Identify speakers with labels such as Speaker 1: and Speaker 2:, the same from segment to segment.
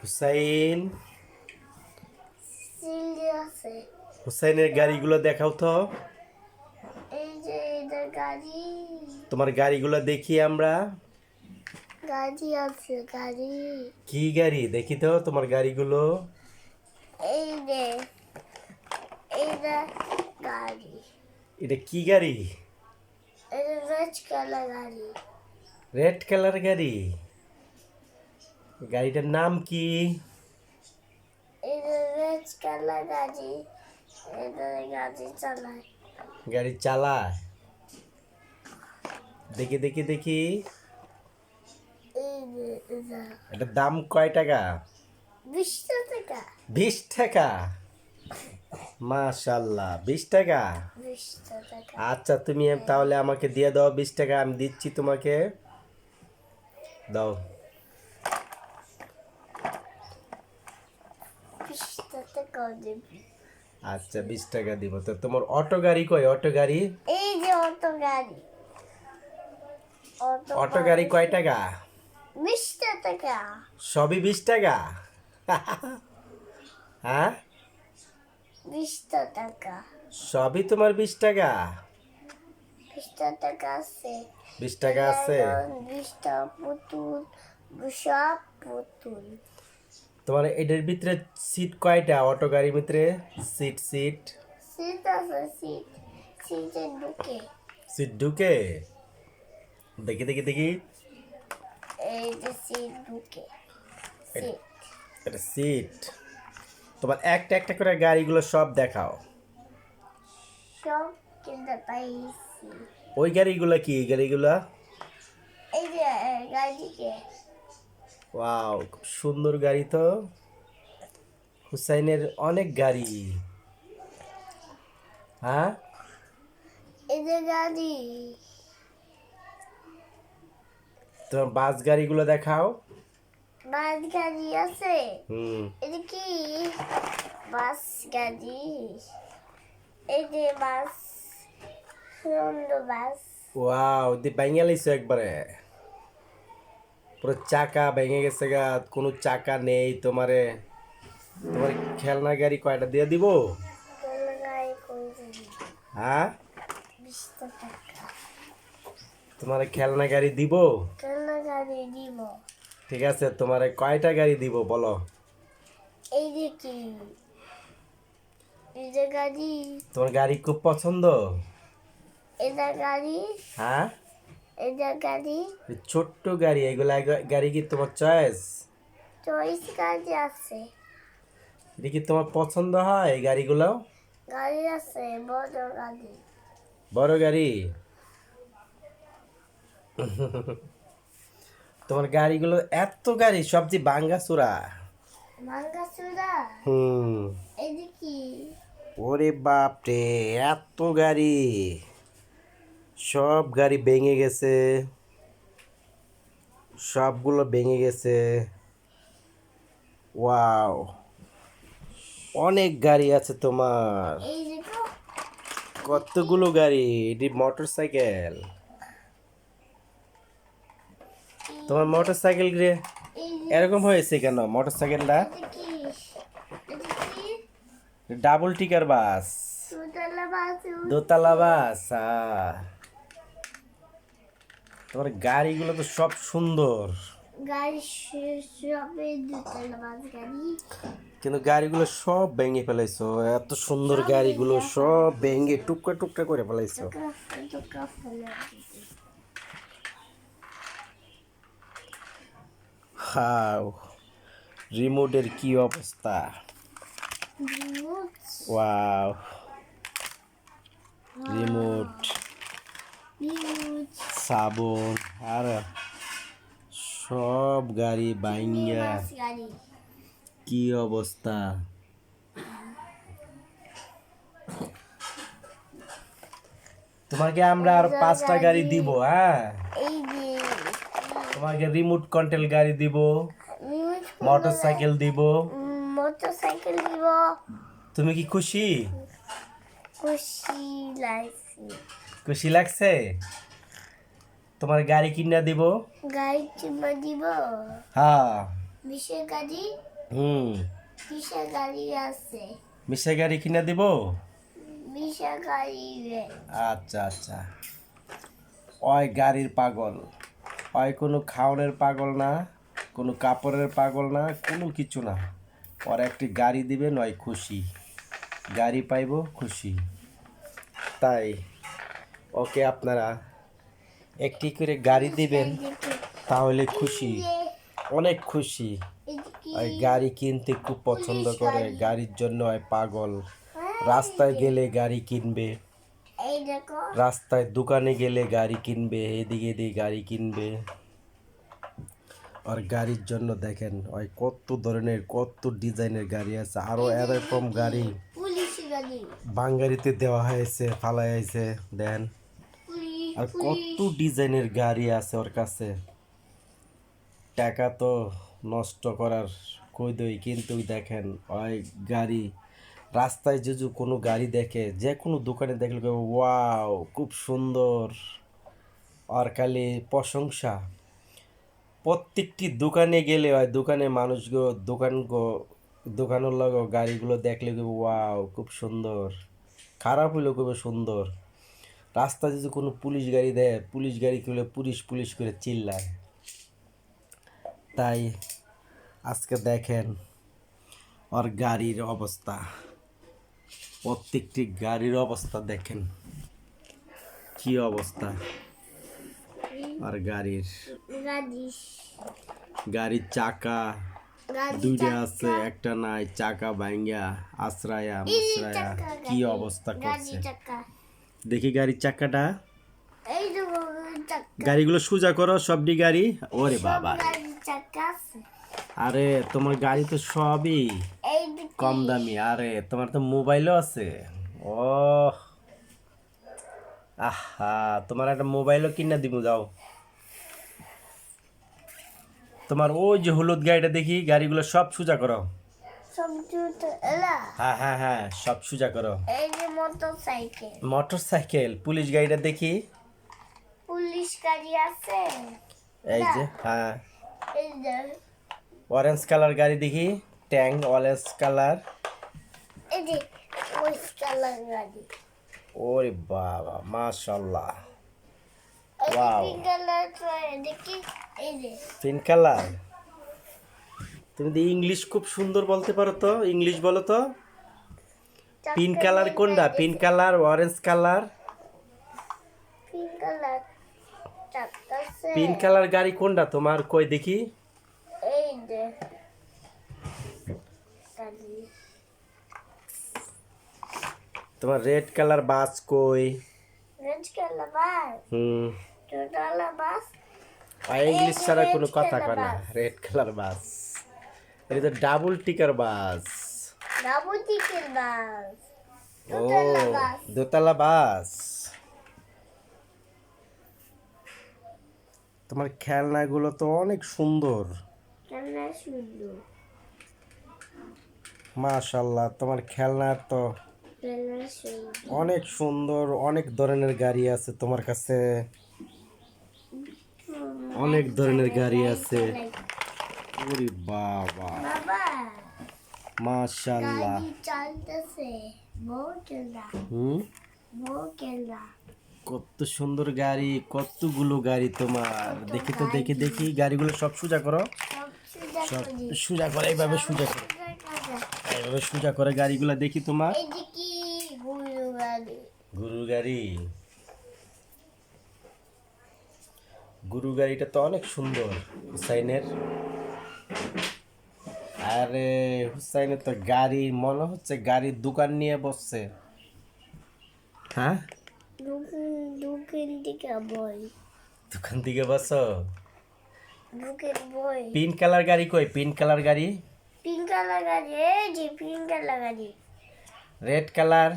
Speaker 1: হুসাইন,
Speaker 2: আছে।
Speaker 1: হুসাইনের গাড়িগুলো দেখাও তো।
Speaker 2: এই যে এটা গাড়ি।
Speaker 1: তোমার গাড়িগুলো দেখি আমরা।
Speaker 2: গাড়ি আছে গাড়ি।
Speaker 1: কি গাড়ি দেখি তো তোমার গাড়িগুলো।
Speaker 2: এই যে এইটা গাড়ি।
Speaker 1: এটা কি গাড়ি?
Speaker 2: এটা রেড কালার গাড়ি।
Speaker 1: রেড কালার গাড়ি। গাড়িটার নাম কি?
Speaker 2: এটা রেড কালার গাড়ি। এটা গাড়ি চালায়।
Speaker 1: গাড়ি চালায়? দেখি দেখি দেখি।
Speaker 2: এই যে এটা
Speaker 1: এটার দাম কয় টাকা?
Speaker 2: 20 টাকা।
Speaker 1: 20 টাকা? মাশাল্লাহ, 20 টাকা।
Speaker 2: 20 টাকা।
Speaker 1: আচ্ছা, তুমি তাহলে আমাকে দিয়ে দাও 20 টাকা, আমি দিচ্ছি তোমাকে। দাও।
Speaker 2: 20 টাকা দিবি।
Speaker 1: আচ্ছা, 20 টাকা দিব। তো তোমার অটো গাড়ি কই? অটো গাড়ি?
Speaker 2: এই যে অটো গাড়ি।
Speaker 1: অটো গাড়ি কয় টাকা?
Speaker 2: 20 টাকা।
Speaker 1: সবই 20 টাকা? হ্যাঁ,
Speaker 2: 20 টাকা।
Speaker 1: সবই তোমার 20 টাকা?
Speaker 2: 20 টাকা আছে।
Speaker 1: 20 টাকা আছে?
Speaker 2: 20টা পুতুল, সব পুতুল।
Speaker 1: তোমার এটার ভিতরে সিট কয়টা? অটো গাড়ির ভিতরে সিট সিট
Speaker 2: সিট আছে সিট। সিটে ঢুকে।
Speaker 1: সিট ঢুকে? দেখি দেখি দেখি।
Speaker 2: এই যে সিট ঢুকে। সিট।
Speaker 1: এটা সিট। তোমার একটা একটা করে গাড়িগুলো সব দেখাও।
Speaker 2: সব কিনতে পাইছি।
Speaker 1: ওই গাড়িগুলো কি? এই গাড়িগুলা?
Speaker 2: এই যে গাড়িকে।
Speaker 1: ওয়াও, খুব সুন্দর গাড়ি তো। হুসাইনের অনেক গাড়ি। হ্যাঁ,
Speaker 2: এই যে গাড়ি।
Speaker 1: তোমার বাস গাড়িগুলো দেখাও।
Speaker 2: বাস গাড়ি আছে।
Speaker 1: হুম।
Speaker 2: এটা কি? বাস গাড়ি। এই যে বাস। সুন্দর বাস।
Speaker 1: ওয়াও, ভেঙে লাইছো একবারে। পুরো চাকা ভেঙে গেছে গা, কোনো চাকা নেই তোমারে। তোমার খেলনা গাড়ি কয়টা দিয়ে দিব?
Speaker 2: কেন গাড়ি করে দিবি?
Speaker 1: হ্যাঁ,
Speaker 2: 20 টাকা।
Speaker 1: তোমার খেলনা গাড়ি দিব।
Speaker 2: কেন গাড়ি দিব?
Speaker 1: ঠিক আছে, তোমার কয়টা গাড়ি দিব বলো।
Speaker 2: এই যে কি? এই যে গাড়ি।
Speaker 1: তোমার গাড়ি খুব পছন্দ?
Speaker 2: এটা গাড়ি।
Speaker 1: হ্যাঁ,
Speaker 2: এটা গাড়ি।
Speaker 1: এই ছোট্ট গাড়ি, এগুলা গাড়ি কি তোমার চয়েস?
Speaker 2: চয়েস গাড়ি আছে।
Speaker 1: এটা কি তোমার পছন্দ হয় এই গাড়িগুলো?
Speaker 2: গাড়ি আছে বড় গাড়ি।
Speaker 1: বড় গাড়ি? তোমার গাড়িগুলো এত গাড়ি সবজি ভাঙ্গাচোরা।
Speaker 2: ভাঙ্গাচুরা।
Speaker 1: হুম।
Speaker 2: এই যে কি?
Speaker 1: ওরে বাপ রে, এত গাড়ি! সব গাড়ি ভেঙে গেছে, সবগুলো ভেঙে গেছে। ওয়াও, অনেক গাড়ি আছে তোমার।
Speaker 2: এই যে
Speaker 1: কতগুলো গাড়ি! এটি মোটর সাইকেল। তোমার মোটর সাইকেল রে
Speaker 2: এই যে
Speaker 1: এরকম হয়েছে কেন? মোটর সাইকেলটা
Speaker 2: এটা কি? এটা কি?
Speaker 1: ডাবল টিকার বাস,
Speaker 2: সুতলা বাসু।
Speaker 1: দোতলা বাস। তোমার গাড়িগুলো তো সব সুন্দর,
Speaker 2: গাড়ি সবে দুতলা বাস গাড়ি।
Speaker 1: কিন্তু গাড়িগুলো সব ভেঙে ফেলাইছো। এত সুন্দর গাড়িগুলো সব ভেঙে টুকরা টুকরা করে ফেলাইছো।
Speaker 2: টুকা ফেলে দিতে।
Speaker 1: হাও, রিমোটের কি অবস্থা! ওয়াও, রিমোট, সাবন, আর সব গাড়ি ভাঙ্গা
Speaker 2: গাড়ি।
Speaker 1: কি অবস্থা! তোমাকে আমরা আর 5টা গাড়ি দিব। হ্যাঁ,
Speaker 2: এই যে
Speaker 1: তোমাকে রিমোট কন্ট্রোল গাড়ি দিব, মোটর সাইকেল দিব।
Speaker 2: মোটরসাইকেল দিব।
Speaker 1: তুমি কি খুশি?
Speaker 2: খুশি লাগছে।
Speaker 1: খুশি লাগছে? তোমার গাড়ি কিনা দিব।
Speaker 2: গাড়ি কিনবা দিব।
Speaker 1: হ্যাঁ,
Speaker 2: বিশের গাড়ি।
Speaker 1: হুম,
Speaker 2: বিশা গাড়ি আছে,
Speaker 1: মিশে গাড়ি কিনে দিব।
Speaker 2: বিশা গাড়ি রে।
Speaker 1: আচ্ছা আচ্ছা, ওই গাড়ির পাগল, ওই কোনো খাওয়ানোর পাগল না, কোনো কাপড়ের পাগল না, কোনো কিছু না। ওর একটি গাড়ি দিবেন, ওই খুশি, গাড়ি পাইবো খুশি। তাই ওকে আপনারা একটি করে গাড়ি দিবেন, তাহলে খুশি, অনেক খুশি। ওই গাড়ি কিনতে খুব পছন্দ করে, গাড়ির জন্য ওই পাগল। রাস্তায় গেলে গাড়ি কিনবে,
Speaker 2: এই দেখো,
Speaker 1: রাস্তায় দোকানে গেলে গাড়ি কিনবে, এদিকে এদিকে গাড়ি কিনবে। আর গাড়ির জন্য দেখেন ওই কত ধরনের কত ডিজাইনের গাড়ি আছে, আরো এরকম গাড়ি
Speaker 2: পুলিশ গাড়ি,
Speaker 1: বাঙ্গারিতে দেওয়া হয়েছে, ফালাই হয়েছে দেন।
Speaker 2: পুলিশ
Speaker 1: আর কত ডিজাইনের গাড়ি আছে ওর কাছে, টাকা তো নষ্ট করার কই দই। কিন্তু দেখেন ওই গাড়ি, রাস্তায় যদি কোনো গাড়ি দেখে, যে কোনো দোকানে দেখলে বলবে, ওয়াও খুব সুন্দর। আর খালি প্রশংসা। প্রত্যেকটি দোকানে গেলে হয়, দোকানে মানুষগুলো দোকানের লগো গাড়িগুলো দেখলে বলবে, ওয়াও খুব সুন্দর। খারাপ হইলেও খুব সুন্দর। রাস্তায় যদি কোনো পুলিশ গাড়ি দেয়, পুলিশ গাড়ি করলে পুলিশ পুলিশ করে চিল্লায়। তাই আজকে দেখেন ওর গাড়ির অবস্থা, প্রত্যেকটি গাড়ির অবস্থা দেখেন কি অবস্থা। আর গাড়ির
Speaker 2: গাড়ি,
Speaker 1: গাড়ির চাকা
Speaker 2: গাড়ি
Speaker 1: দুইটা আছে, একটা নাই, চাকা ভাঙ্গা আশ্রায়া মাশ্রায়া কি অবস্থা
Speaker 2: গাড়ি
Speaker 1: করছে।
Speaker 2: চাকা,
Speaker 1: দেখি গাড়ির চাকাটা,
Speaker 2: এই দেখো চাকা,
Speaker 1: গাড়িগুলো সোজা করো সবটি গাড়ি। ওরে বাবা,
Speaker 2: গাড়ি চাকা আছে,
Speaker 1: আরে তোমার গাড়ি তো সবই
Speaker 2: এই দিকে
Speaker 1: কম দামি। আরে তোমার তো মোবাইলও আছে। ও আহা, তোমার একটা মোবাইলও কিনা দিব, যাও। তোমার ওই যে হলুদ গাড়িটা দেখি, গাড়িগুলো সব সোজা করো।
Speaker 2: সব জুতো এলা,
Speaker 1: হ্যাঁ হ্যাঁ হ্যাঁ, সব সোজা করো।
Speaker 2: এই যে motor cycle,
Speaker 1: motor cycle, police গাড়িটা দেখি।
Speaker 2: পুলিশ গাড়ি আছে,
Speaker 1: এই যে হ্যাঁ,
Speaker 2: এই যে
Speaker 1: অরেঞ্জ কালার গাড়ি দেখি, ট্যাং অরেঞ্জ কালার।
Speaker 2: এই যে ওই কালার গাড়ি,
Speaker 1: ওরে বাবা মাশাল্লাহ,
Speaker 2: এই যে
Speaker 1: ওয়াও,
Speaker 2: পিঙ্ক কালার দেখি, এই যে
Speaker 1: পিঙ্ক কালার। তুমি তো ইংলিশ খুব সুন্দর বলতে পারো, তো ইংলিশ বলো তো। পিঙ্ক কালার কোনটা? Pink colour, orange colour.
Speaker 2: Pink colour চাকা আছে,
Speaker 1: পিঙ্ক কালার গাড়ি কোনটা তোমার, কই দেখি।
Speaker 2: এই যে গাড়ি,
Speaker 1: তোমার রেড কালার বাস কই?
Speaker 2: রেড কালার বাস,
Speaker 1: হুম,
Speaker 2: টোটাল বাস,
Speaker 1: ইংলিশ ছাড়া
Speaker 2: red
Speaker 1: কোনো কথা
Speaker 2: color
Speaker 1: কয় না।
Speaker 2: bus।
Speaker 1: রেড কালার বাস, এটা তো ডাবল টিকার বাস।
Speaker 2: ডাবল টিকেট বাস,
Speaker 1: ও,
Speaker 2: টোটাল বাস,
Speaker 1: দোতলা বাস। তোমার খেলনাগুলো তো অনেক সুন্দর,
Speaker 2: কেমন সুন্দর,
Speaker 1: মাশাল্লাহ। তোমার খেলনা তো
Speaker 2: কেমন সুন্দর,
Speaker 1: অনেক সুন্দর, অনেক ধরনের গাড়ি আছে তোমার কাছে, অনেক ধরনের গাড়ি আছে। ওরে বাবা
Speaker 2: বাবা
Speaker 1: মাশাল্লাহ।
Speaker 2: গাড়ি চলতেছে, বউ খেলা,
Speaker 1: হুম,
Speaker 2: বউ খেলা,
Speaker 1: কত সুন্দর গাড়ি, কতগুলো গাড়ি তোমার। দেখি তো, দেখি দেখি, গাড়িগুলো সব সোজা করো,
Speaker 2: সব সুন্দর
Speaker 1: সব
Speaker 2: করি,
Speaker 1: সোজা করে, এইভাবে সোজা করো,
Speaker 2: সুন্দর করে।
Speaker 1: এইভাবে সোজা করে গাড়িগুলো দেখি তোমার।
Speaker 2: এই যে কি গুরু গাড়ি,
Speaker 1: গরু গাড়ি, গরু গাড়িটা তো অনেক সুন্দর হুসাইনের। আরে হুসাইনের তো গাড়ি মনে হচ্ছে গাড়ির দোকান নিয়ে বসছে। হ্যাঁ,
Speaker 2: দুকের দিকে বই,
Speaker 1: দোকান থেকে বসো।
Speaker 2: দুকের বই,
Speaker 1: পিঙ্ক কালার গাড়ি কই? পিঙ্ক কালার গাড়ি,
Speaker 2: পিঙ্ক কালার গাড়ি, এই যে পিঙ্ক কালার গাড়ি,
Speaker 1: রেড কালার,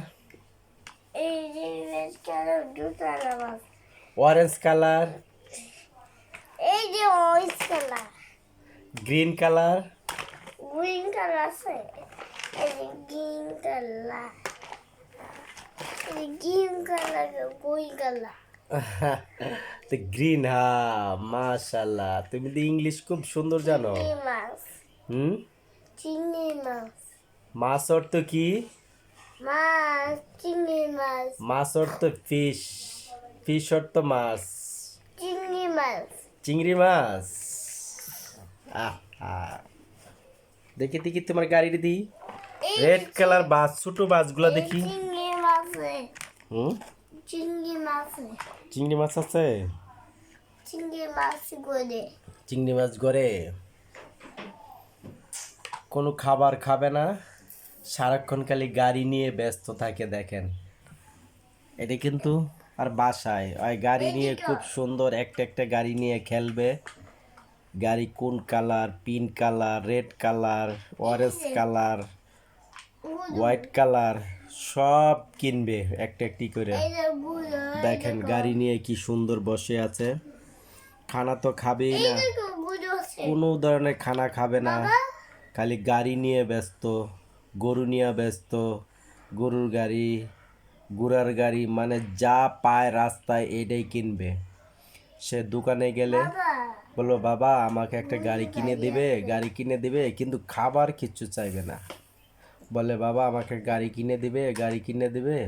Speaker 2: এই যে রেড কালার দুতলা বাস,
Speaker 1: অরেঞ্জ কালার,
Speaker 2: এই যে orange colour,
Speaker 1: green colour.
Speaker 2: Green colour আছে, এই যে গ্রিন কালার, এই গ্রিন কালার, গ্রিন কালার,
Speaker 1: তো গ্রিন, হ্যাঁ মাশাল্লাহ, তুমি তো ইংলিশ খুব সুন্দর জানো।
Speaker 2: চিংড়ি মাছ,
Speaker 1: হুম,
Speaker 2: চিংড়ি মাছ
Speaker 1: মাছ অর্থ কি?
Speaker 2: মাছ চিংড়ি মাছ
Speaker 1: মাছ অর্থ ফিশ, ফিশ অর্থ মাছ,
Speaker 2: চিংড়ি মাছ
Speaker 1: চিংড়ি মাছ। দেখি দেখি তোমার গাড়িটা দি,
Speaker 2: এই
Speaker 1: রেড কালার বাস, ছোট বাসগুলা দেখি।
Speaker 2: চিংড়ি মাছে
Speaker 1: হুম,
Speaker 2: চিংড়ি মাছে
Speaker 1: চিংড়ি মাছ আছে,
Speaker 2: চিংড়ি মাছ করে
Speaker 1: চিংড়ি মাছ ঘরে। কোনো খাবার খাবে না, সারাক্ষণ খালি গাড়ি নিয়ে ব্যস্ত থাকে। দেখেন এটা কিন্তু আর বাসায় ওই গাড়ি নিয়ে খুব সুন্দর একটা একটা গাড়ি নিয়ে খেলবে। গাড়ি কোন colour, pink colour, red colour, orange colour, white colour সব কিনবে একটা একটি করে।
Speaker 2: এই যে গুলো
Speaker 1: দেখেন গাড়ি নিয়ে কি সুন্দর বসে আছে। খানা তো খাবেই না,
Speaker 2: গুলো আছে
Speaker 1: কোনো ধরনের খানা খাবে না, খালি গাড়ি নিয়ে ব্যস্ত, গরু নিয়ে ব্যস্ত। গরুর গাড়ি, ঘোড়ার গাড়ি, মানে যা পায় রাস্তায় এটাই কিনবে। সে দোকানে গেলে
Speaker 2: বাবা
Speaker 1: বলবো বাবা আমাকে একটা গাড়ি কিনে দেবে, গাড়ি কিনে দেবে, কিন্তু খাবার কিচ্ছু চাইবে না। বলে বাবা আমাকে গাড়ি কিনে দেবে, গাড়ি কিনে দেবে।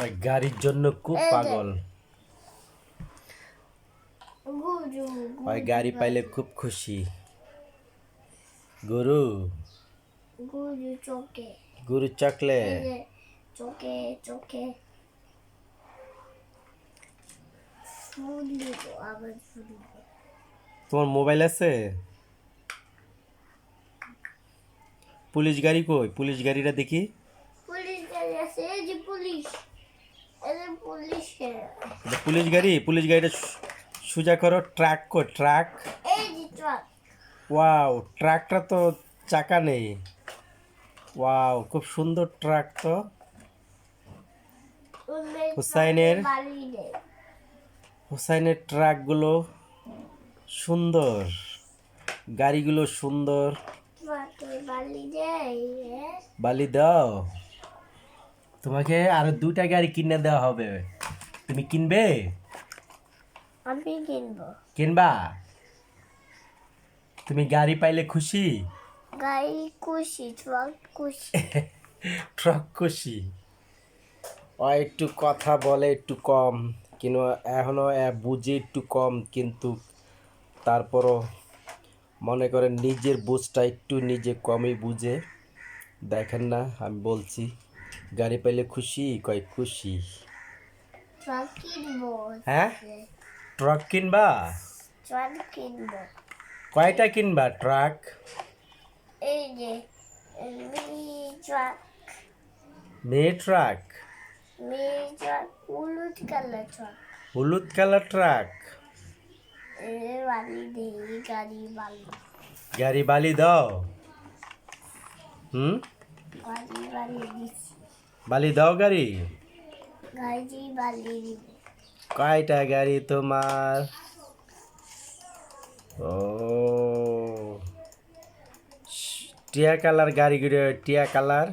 Speaker 1: আর গাড়ির জন্য খুব পাগল।
Speaker 2: গুজু
Speaker 1: ওই গাড়ি পাইলে খুব খুশি। গরু,
Speaker 2: গুজু চোখে
Speaker 1: গরু চকলে।
Speaker 2: এই যে চোখে চোখে শুনলি তো আবার শুনলি
Speaker 1: তোমার মোবাইল আছে? পুলিশ গাড়ি কই? পুলিশ গাড়িটা দেখি।
Speaker 2: পুলিশ গাড়ি আছে এই যে পুলিশ এই যে পুলিশ
Speaker 1: এটা পুলিশ গাড়ি, পুলিশ গাড়িটা সোজা করো। ট্রাক কই? ট্রাক।
Speaker 2: এই যে ট্রাক
Speaker 1: ওয়াও, ট্রাকটা তো চাকা নেই। ওয়াও, খুব সুন্দর ট্রাক তো। হুসাইনের
Speaker 2: বালি দেয়
Speaker 1: হুসাইনের ট্রাকগুলো সুন্দর, গাড়িগুলো সুন্দর।
Speaker 2: ট্রাকে বালি দেয়
Speaker 1: বালি দাও, তোমাকে আরো 2টা গাড়ি কিনে দেওয়া হবে। তুমি কিনবে?
Speaker 2: আমি কিনবো
Speaker 1: কিনবা? তুমি গাড়ি পাইলে খুশি?
Speaker 2: গাড়ি খুশি ট্রাক খুশি
Speaker 1: ট্রাক খুশি। ও একটু কথা বলে একটু কম, কিন্তু এখনো বুঝে একটু কম, কিন্তু তারপরও মনে করেন নিজের বুঝটা একটু নিজে কমই বুঝে। দেখেন না আমি বলছি গাড়ি পাইলে খুশি, কয় খুশি।
Speaker 2: ট্রাক কিনবো
Speaker 1: হ্যাঁ, ট্রাক কিনবা?
Speaker 2: ট্রাক কিনবো
Speaker 1: কয়টা কিনবা ট্রাক?
Speaker 2: এই যে মিনি ট্রাক
Speaker 1: মেয়ে ট্রাক,
Speaker 2: মিনি ট্রাক হলুদ কালার ট্রাক
Speaker 1: হলুদ কালার ট্রাক।
Speaker 2: বালি দেই গাড়ি বালি
Speaker 1: গাড়ি বালি দাও। হুম,
Speaker 2: গাড়ি বালি দিচ্ছি
Speaker 1: বালি দাও গাড়ি।
Speaker 2: গাড়ি বালি দিবে
Speaker 1: কয়টা গাড়ি তোমার? ও, টিয়া কালার গাড়িগুলো, টিয়া কালার।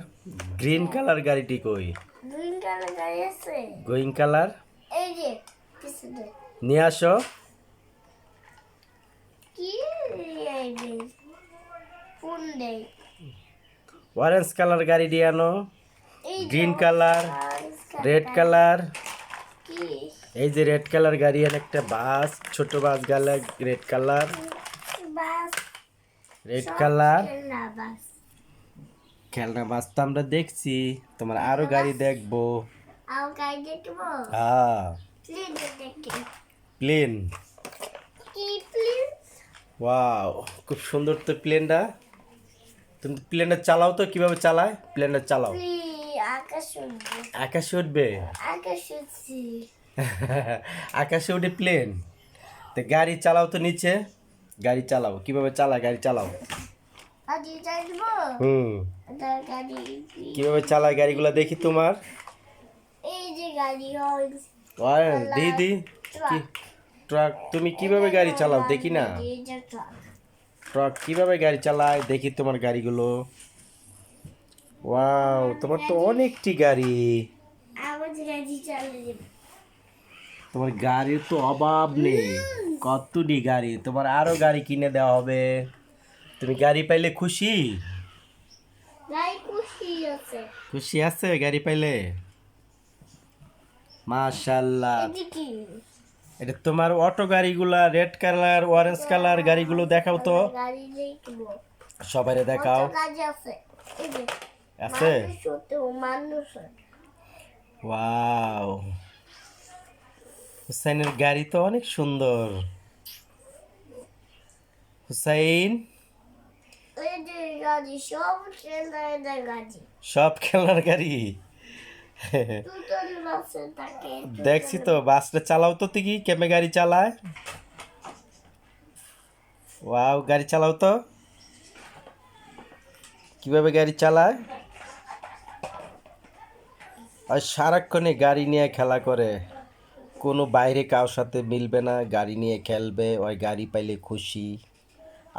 Speaker 1: গ্রিন কালার গাড়িটি কই?
Speaker 2: গ্রিন কালার গাড়ি আছে
Speaker 1: গ্রিন কালার
Speaker 2: এই যে পিছনে
Speaker 1: নিয়ে আসো।
Speaker 2: কি এই যে ফোন দেই
Speaker 1: অরেঞ্জ কালার গাড়ি দিয়ে আনো,
Speaker 2: এই যে
Speaker 1: গ্রিন কালার, রেড কালার।
Speaker 2: কি
Speaker 1: এই যে রেড কালার গাড়ি, আর একটা বাস, ছোট বাস গেলে রেড কালার,
Speaker 2: বাস
Speaker 1: রেড কালার।
Speaker 2: না বাস
Speaker 1: খেলনা বাস তো আমরা দেখছি, তোমার আরো গাড়ি দেখবো।
Speaker 2: আর গাড়ি দেখবো
Speaker 1: হ্যাঁ,
Speaker 2: প্লেন দেখি
Speaker 1: প্লেন।
Speaker 2: কি প্লেন
Speaker 1: ওয়াও, খুব সুন্দর তো প্লেনটা। তুমি প্লেনটা চালাও তো, কিভাবে চালায়? প্লেনটা চালাও।
Speaker 2: আকাশ উঠবে
Speaker 1: আকাশে উঠবে?
Speaker 2: আকাশ উঠছি
Speaker 1: আকাশে উঠে প্লেন? তো গাড়ি চালাও তো নিচে, গাড়ি চালাও, কিভাবে চালায় গাড়ি চালাও।
Speaker 2: আজ যাইবো
Speaker 1: হুম,
Speaker 2: গাড়ি
Speaker 1: কিভাবে চালায় গাড়িগুলো দেখি তোমার।
Speaker 2: এই যে গাড়ি হয়
Speaker 1: দিদি কি ট্রাক, তুমি কিভাবে গাড়ি চালাও দেখি না।
Speaker 2: এই যে ট্রাক
Speaker 1: ট্রাক কিভাবে গাড়ি চালায় দেখি তোমার গাড়িগুলো। ওয়াও, তোমার তো অনেকটি গাড়ি।
Speaker 2: আবার গাড়ি চালিয়ে
Speaker 1: তোমার গাড়ির তো অভাব নেই, কতটি গাড়ি। তোমার আরো গাড়ি কিনে দেওয়া হবে। তুমি গাড়ি পাইলে খুশি?
Speaker 2: খুশি আছে।
Speaker 1: খুশি আছে গাড়ি পাইলে? মাশাআল্লাহ।
Speaker 2: এটি কি?
Speaker 1: এটা তোমার অটো গাড়িগুলা রেড কালার অরেঞ্জ কালার গাড়িগুলো দেখাও তো,
Speaker 2: গাড়ি দেখবো।
Speaker 1: সবাইরে দেখাও।
Speaker 2: কত গাড়ি আছে? এই যে
Speaker 1: আছে?
Speaker 2: মানুষ তো মানুষ।
Speaker 1: ওয়াও, হুসাইনের গাড়ি তো অনেক সুন্দর। হুসাইন,
Speaker 2: এই যে গাড়ি সব খেলার গাড়ি।
Speaker 1: সব খেলনার গাড়ি।
Speaker 2: দুটোর বাসে থাকে।
Speaker 1: দেখছি তো, বাসটা চালাও তো তুই, কেমনে গাড়ি চালায়। ওয়াও, গাড়ি চালাও তো, কিভাবে গাড়ি চালায়। আর সারাক্ষণে গাড়ি নিয়ে খেলা করে, কোনো বাইরে কারোর সাথে মিলবে না, গাড়ি নিয়ে খেলবে, ওই গাড়ি পাইলে খুশি,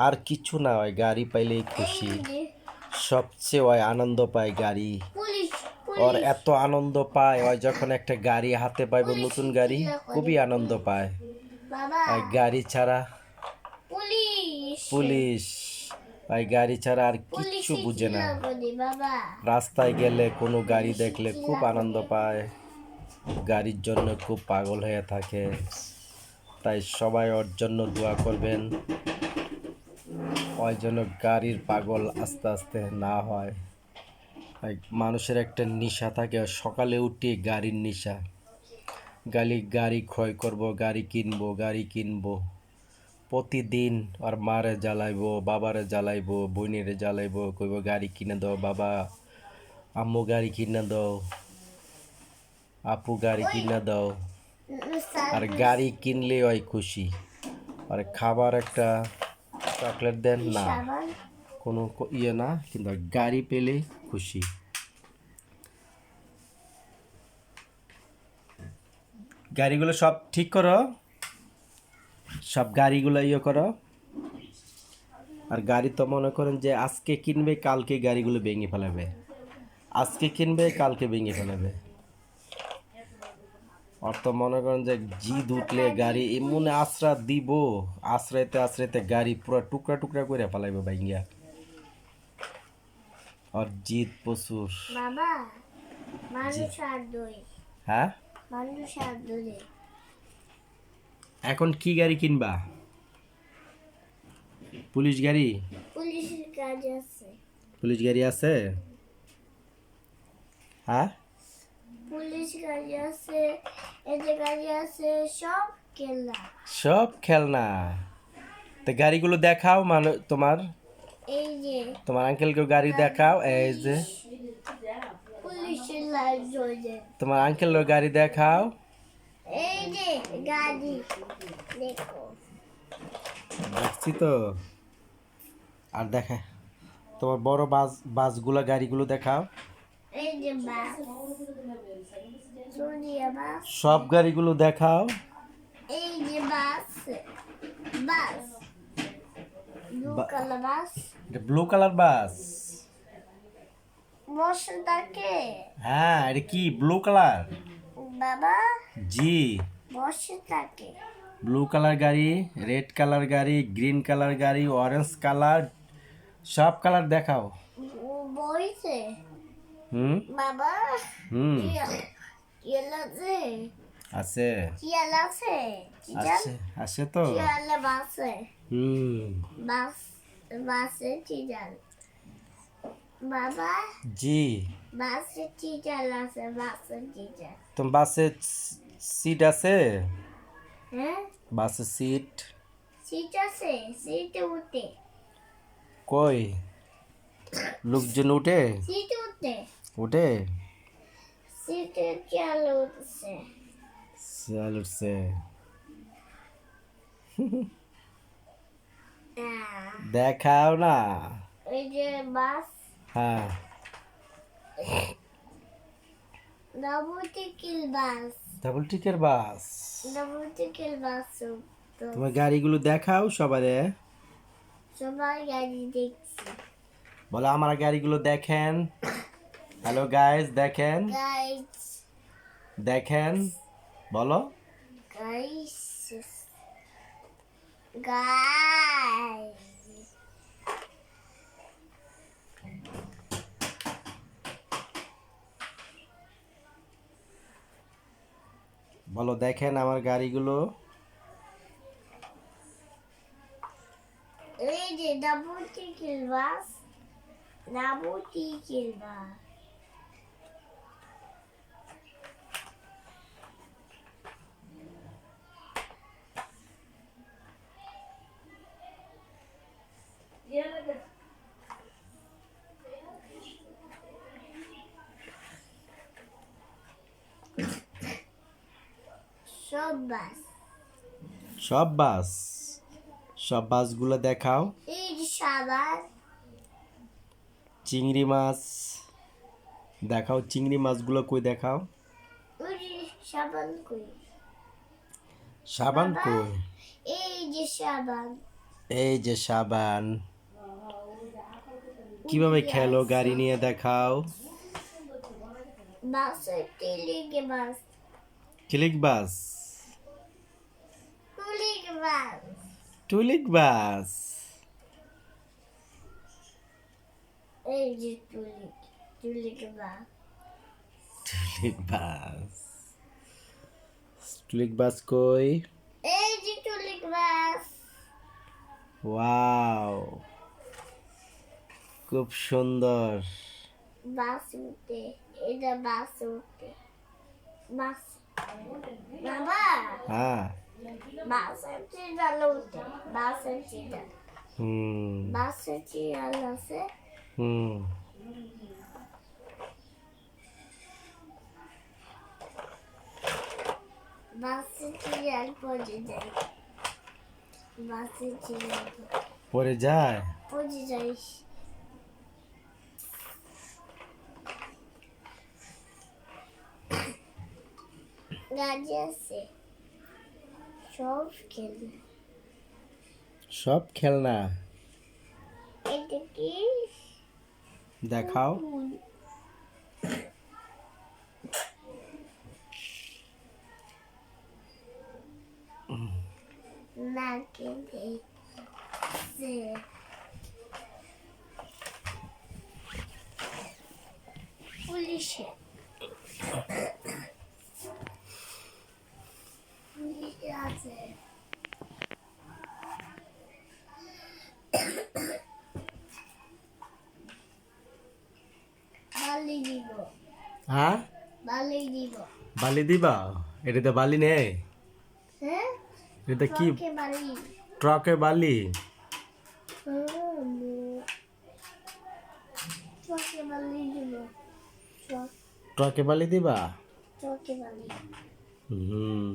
Speaker 1: আর কিছু না, ওই গাড়ি পাইলেই খুশি, সবচেয়ে ওই আনন্দ পায় গাড়ি।
Speaker 2: পুলিশ
Speaker 1: ওর এত আনন্দ পায় ওই যখন একটা গাড়ি হাতে পাইব, নতুন গাড়ি, খুবই আনন্দ পায়।
Speaker 2: বাবা
Speaker 1: ওই গাড়ি ছাড়া,
Speaker 2: পুলিশ
Speaker 1: পুলিশ, ওই গাড়ি ছাড়া আর কিচ্ছু বুঝে না।
Speaker 2: বাবা
Speaker 1: রাস্তায় গেলে কোনো গাড়ি দেখলে খুব আনন্দ পায়, গাড়ির জন্য খুব পাগল হয়ে থাকে। তাই সবাই ওর জন্য দোয়া করবেন, ওই জন্য গাড়ির পাগল আস্তে আস্তে না হয়। মানুষের একটা নেশা থাকে, সকালে উঠে গাড়ির নেশা, গাড়ি ক্রয় করব, গাড়ি কিনবো, গাড়ি কিনবো, প্রতিদিন আর মারে জ্বালাইবো, বাবারে জ্বালাইবো, বোনেরে জ্বালাইবো, কইব গাড়ি কিনে দাও বাবা, আম্মু গাড়ি কিনে দাও, আপু গাড়ি কিনে দাও। আর গাড়ি কিনলে ওই খুশি, আর খাবার একটা চকলেট দেন না, কোনো ইয়ে না, কিন্তু গাড়ি পেলে খুশি। গাড়িগুলো সব ঠিক করো, সব গাড়িগুলো ইয়ে করো। আর গাড়ি তো মনে করেন যে আজকে কিনবে কালকে গাড়িগুলো ভেঙে ফেলাবে, আজকে কিনবে কালকে ভেঙে ফেলাবে। আর তো মনে করেন যে জিদ উঠলে গাড়ি এমন আশ্রা দিব, আশ্রাইতে আশ্রাইতে গাড়ি পুরো টুকরা টুকরা করে ফেলাইবে ভাইঙ্গা। আর জিদ প্রচুর।
Speaker 2: বাবা মানুষ আর দই
Speaker 1: হ্যাঁ,
Speaker 2: মানুষ আর দই
Speaker 1: এখন কি গাড়ি কিনবা? পুলিশ গাড়ি?
Speaker 2: পুলিশের কাজ আছে।
Speaker 1: পুলিশ গাড়ি আছে? হ্যাঁ,
Speaker 2: পুলিশ গাড়ি আছে, এতে গাড়ি আছে, সব খেলা।
Speaker 1: সব খেলনা। তো গাড়িগুলো দেখাও, মানে তোমার
Speaker 2: এই যে
Speaker 1: তোমার আঙ্কেলকে গাড়ি দেখাও, এই যে
Speaker 2: পুলিশের লাইট জ্বলছে।
Speaker 1: তোমার আঙ্কেলের গাড়ি দেখাও।
Speaker 2: এই যে গাড়ি দেখো।
Speaker 1: দেখছি তো। আর দেখে তোমার বড় বাসগুলো গাড়িগুলো দেখাও।
Speaker 2: এই যে বাস, সুরিয়া বাস।
Speaker 1: সব গাড়িগুলো দেখাও।
Speaker 2: এই যে বাস, বাস ব্লু কালার বাস।
Speaker 1: এটা ব্লু কালার বাস?
Speaker 2: বসে থাকে
Speaker 1: হ্যাঁ, এটা কি ব্লু কালার?
Speaker 2: বাবা,
Speaker 1: জি,
Speaker 2: বসে থাকে।
Speaker 1: ব্লু কালার গাড়ি, রেড কালার গাড়ি, গ্রিন কালার গাড়ি, অরেঞ্জ কালার, সব কালার দেখাও।
Speaker 2: বইছে
Speaker 1: হুম,
Speaker 2: বাবা।
Speaker 1: হুম,
Speaker 2: চিয়াল আছে,
Speaker 1: আছে,
Speaker 2: চিয়াল আছে,
Speaker 1: আছে, আছে তো।
Speaker 2: চিয়াল বাসে,
Speaker 1: হুম,
Speaker 2: বাস বাসে চিয়াল বাবা,
Speaker 1: জি।
Speaker 2: বাসে চিয়াল আছে, বাসে চিয়াল।
Speaker 1: তোমার বাসে সিট আছে?
Speaker 2: হ্যাঁ
Speaker 1: বাসে সিট
Speaker 2: সিট আছে, সিটে উঠে,
Speaker 1: কই? লোকজন উঠে?
Speaker 2: সিট উঠে,
Speaker 1: উঠে?
Speaker 2: সিটে চিয়াল উঠছে।
Speaker 1: শিয়াল উঠছে। দেখাও না।
Speaker 2: ওই যে বাস,
Speaker 1: হ্যাঁ,
Speaker 2: ডাবল টিকিল বাস,
Speaker 1: ডাবল টিকের বাস।
Speaker 2: ডাবল টিকিল বাস। তো
Speaker 1: তোমার গাড়িগুলো দেখাও সবারে।
Speaker 2: সবাই গাড়ি দেখছি।
Speaker 1: বলো আমার গাড়িগুলো দেখেন। হ্যালো গাইস, দেখেন,
Speaker 2: গাইস,
Speaker 1: দেখেন, বলো।
Speaker 2: Guys, guys.
Speaker 1: বলো দেখেন আমার গাড়িগুলো।
Speaker 2: এই যে ডাবল টিকেল বাস, ডাবল টিকেল বাস। সব বাস।
Speaker 1: সব বাস, সব বাসগুলো দেখাও।
Speaker 2: এই যে সাবান,
Speaker 1: চিংড়ি মাছ দেখাও, চিংড়ি মাছগুলো কই দেখাও।
Speaker 2: ওই যে সাবান কই?
Speaker 1: সাবান
Speaker 2: বাবা,
Speaker 1: কই?
Speaker 2: এই যে সাবান।
Speaker 1: এই যে সাবান। কিভাবে খেলো গাড়ি নিয়ে দেখাও।
Speaker 2: বাসের টিলিকে বাস,
Speaker 1: ক্লিক বাস,
Speaker 2: টুলিক বাস।
Speaker 1: টুলিক বাস।
Speaker 2: এই যে টুলিক, টুলিক বাস।
Speaker 1: টুলিক বাস, টুলিক বাস কই?
Speaker 2: এই যে টুলিক বাস।
Speaker 1: ওয়াও, খুব সুন্দর।
Speaker 2: বাস উঠে, এটা বাস উঠে। বাস, বাবা,
Speaker 1: হ্যাঁ।
Speaker 2: বাসের চিড়াল উঠে, বাসের চিড়াল।
Speaker 1: হুম
Speaker 2: বাসের চিড়াল আছে।
Speaker 1: হুম।
Speaker 2: বাসের চিড়াল পড়ে যায়, বাসের চিড়াল
Speaker 1: পরে যায়।
Speaker 2: পড়ে যায়। গাড়ি আছে, সব খেলে।
Speaker 1: সব খেলনা
Speaker 2: এটা কি?
Speaker 1: দেখাও।
Speaker 2: না খেলে পুলিশে, পুলিশে আছে। বালি দিব,
Speaker 1: হ্যাঁ,
Speaker 2: বালি দিব।
Speaker 1: বালি দিবা? এটাতে বালি নেই,
Speaker 2: হ্যাঁ,
Speaker 1: এটা কি?
Speaker 2: ট্রাকে বালি।
Speaker 1: ট্রাকে বালি।
Speaker 2: ট্রাকে বালি দিব, ট্রাক,
Speaker 1: ট্রাকে বালি দিবা?
Speaker 2: ট্রাকে বালি,
Speaker 1: হুম।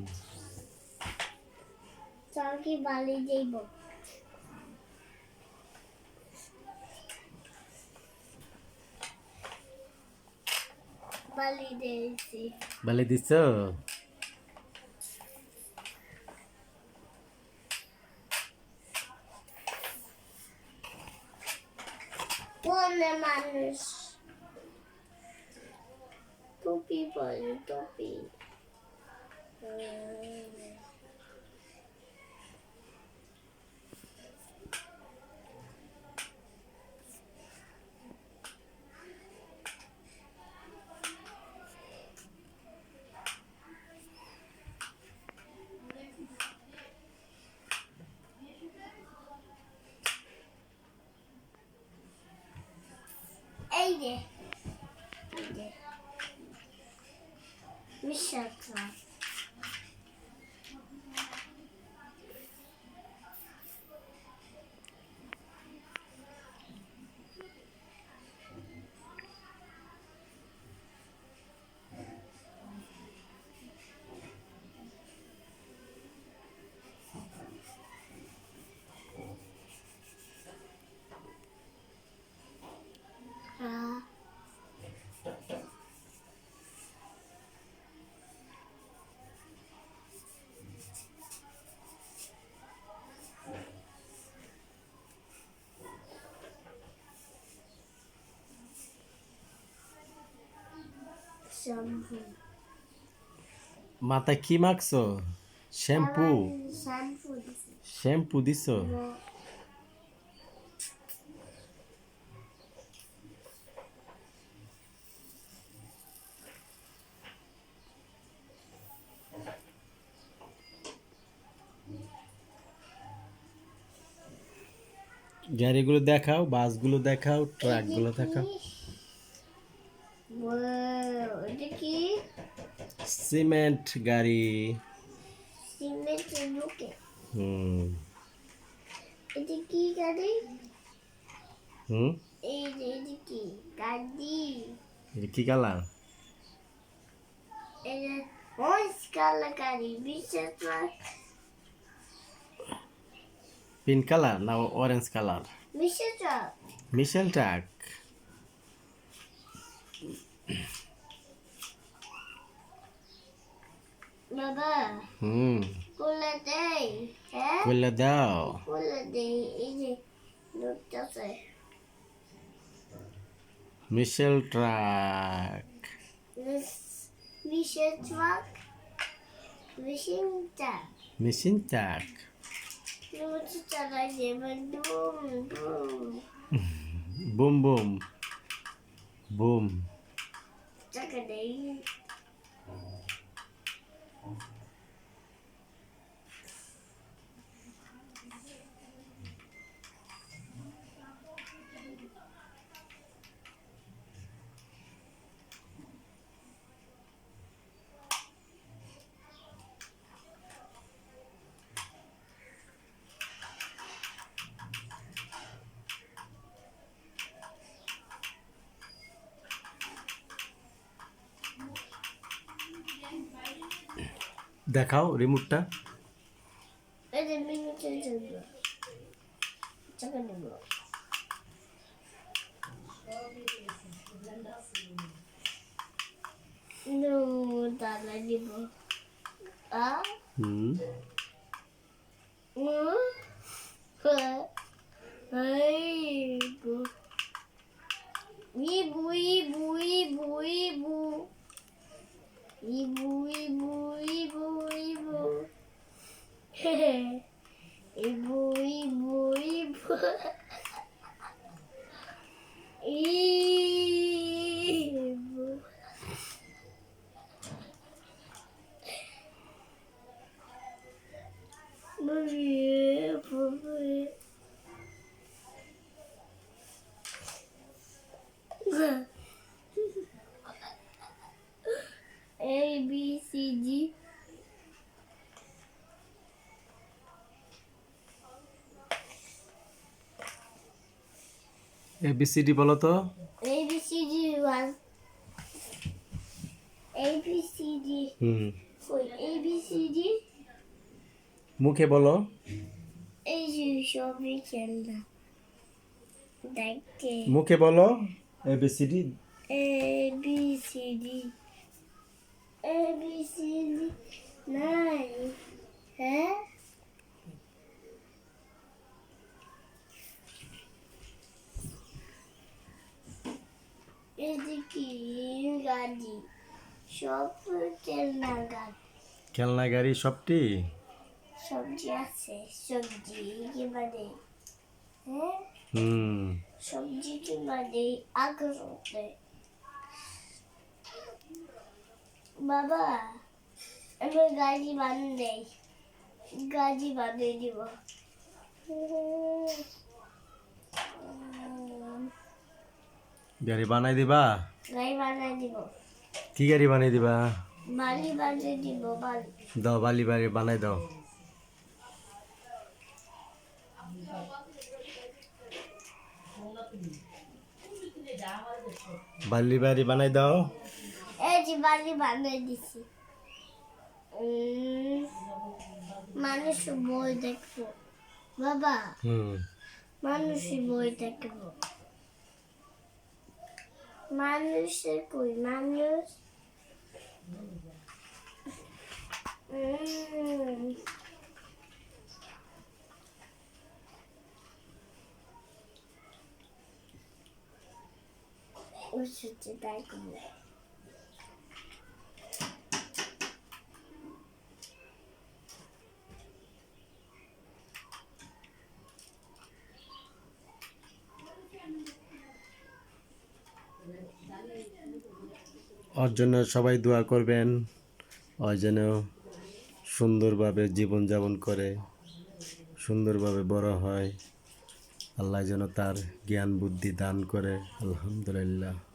Speaker 2: ট্রাকে বালি দিব। বালি দিয়েছি।
Speaker 1: বালি দিছ?
Speaker 2: কোনে মানুষ টুপি পরে, টুপি। এই যে, এই যে মিশাতা। শ্যাম্পু,
Speaker 1: মাথায় কি মাখছো? শ্যাম্পু?
Speaker 2: শ্যাম্পু দিছি।
Speaker 1: শ্যাম্পু দিছো? গাড়িগুলো দেখাও, বাসগুলো দেখাও, ট্রাকগুলো দেখাও।
Speaker 2: এটা কি
Speaker 1: সিমেন্ট গাড়ি।
Speaker 2: সিমেন্টের ঢুকে
Speaker 1: হুম।
Speaker 2: এটা কি গাড়ি
Speaker 1: হুম।
Speaker 2: এই যে এটা কি গাড়ি
Speaker 1: এটা কি কালার?
Speaker 2: এটা অরেঞ্জ কালার গাড়ি বিশেষ
Speaker 1: পিঙ্ক কালার না অরেঞ্জ কালার?
Speaker 2: বিশেষ
Speaker 1: মিশেল ট্রাক।
Speaker 2: বাবা
Speaker 1: হুম।
Speaker 2: কোলে দেই হ্যাঁ
Speaker 1: খুলে দাও।
Speaker 2: কোলে দেই এই যে ঢুকতেছে
Speaker 1: মিশেল ট্রাক।
Speaker 2: বিশেষ ট্রাক মেশিনটা
Speaker 1: মেশিন ট্রাক।
Speaker 2: রোজ চালাই যাবে boom boom
Speaker 1: boom boom boom.
Speaker 2: চাকা দেই
Speaker 1: দেখাও রিমোটটা।
Speaker 2: এই যে মিনিটের জন্য চাকা নেব নো তালা দিব আ
Speaker 1: হুম।
Speaker 2: Hey, boo. Ibu, ibu, ibu, ibu. Ibu, ibu, ibu, ibu. Hehe. Ibu, ibu, ibu. Ibu. Mami, papai. A B C D
Speaker 1: ABCD বলো তো।
Speaker 2: A B C D one A B C D
Speaker 1: hmm.
Speaker 2: wait A B C D
Speaker 1: মুখে বলো।
Speaker 2: এই যে সবই খেলনা দেখে
Speaker 1: মুখে বলো ABCD।
Speaker 2: A B C D A B C D নাই হ্যাঁ এদিকে গাড়ি সব খেলনা গাড়ি
Speaker 1: খেলনা গাড়ি সবটি।
Speaker 2: সবজি আছে সবজি একেবারে হ্যাঁ
Speaker 1: হুম।
Speaker 2: সবজি একেবারে আগ্রহে বাবা আমি গাড়ি বানিয়ে গাড়ি বানিয়ে দিব
Speaker 1: গাড়ি বানাই দিবা?
Speaker 2: গাড়ি বানিয়ে দিব
Speaker 1: কি গাড়ি বানাই দিবা?
Speaker 2: বালি বানিয়ে দিব বালি
Speaker 1: দাও বালি বাড়ি বানাই দাও। বালি বাড়ি বানাই দাও।
Speaker 2: এই যে বালি বানিয়ে দিছি মানুষ বই দেখবো বাবা
Speaker 1: হুম।
Speaker 2: মানুষ বই দেখবো মানুষের কই মানুষ ওষুধে দেখবো
Speaker 1: ওর জন্য সবাই দোয়া করবেন, ও যেন সুন্দরভাবে জীবনযাপন করে, সুন্দরভাবে বড় হয়। আল্লাহ যেন তার জ্ঞান বুদ্ধি দান করে। আলহামদুলিল্লাহ।